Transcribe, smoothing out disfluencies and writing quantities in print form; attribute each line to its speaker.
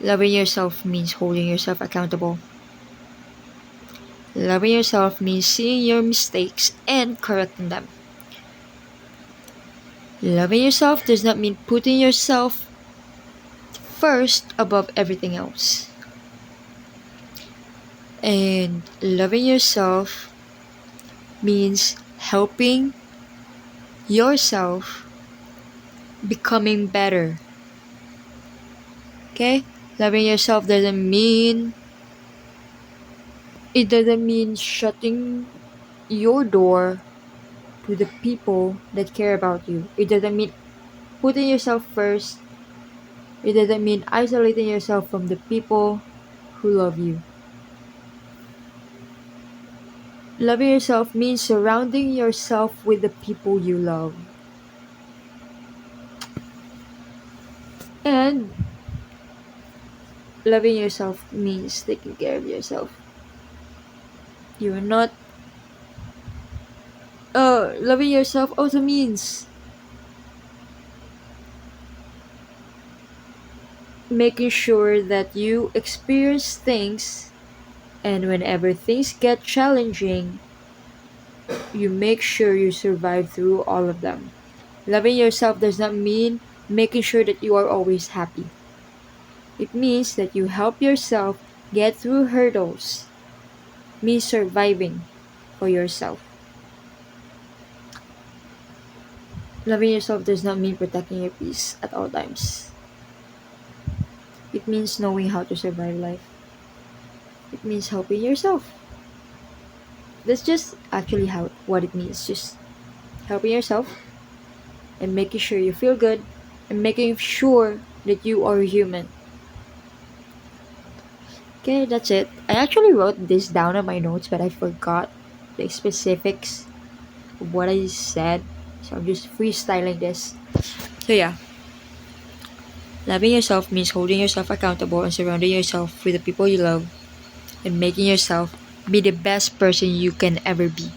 Speaker 1: Loving yourself means holding yourself accountable. Loving yourself means seeing your mistakes and correcting them. Loving yourself does not mean putting yourself first above everything else. And loving yourself means helping yourself becoming better. Okay? Loving yourself doesn't mean shutting your door to the people that care about you. It doesn't mean putting yourself first. It doesn't mean isolating yourself from the people who love you. Loving yourself means surrounding yourself with the people you love. And loving yourself means taking care of yourself. You're not loving yourself also means making sure that you experience things, and whenever things get challenging, you make sure you survive through all of them. Loving yourself does not mean making sure that you are always happy. It means that you help yourself get through hurdles. It means surviving for yourself. Loving yourself does not mean protecting your peace at all times. It means knowing how to survive life. It means helping yourself. That's just actually what it means. Just helping yourself and making sure you feel good and making sure that you are human. Okay, that's it. I actually wrote this down on my notes, but I forgot the specifics of what I said. So I'm just freestyling this. So yeah, loving yourself means holding yourself accountable and surrounding yourself with the people you love and making yourself be the best person you can ever be.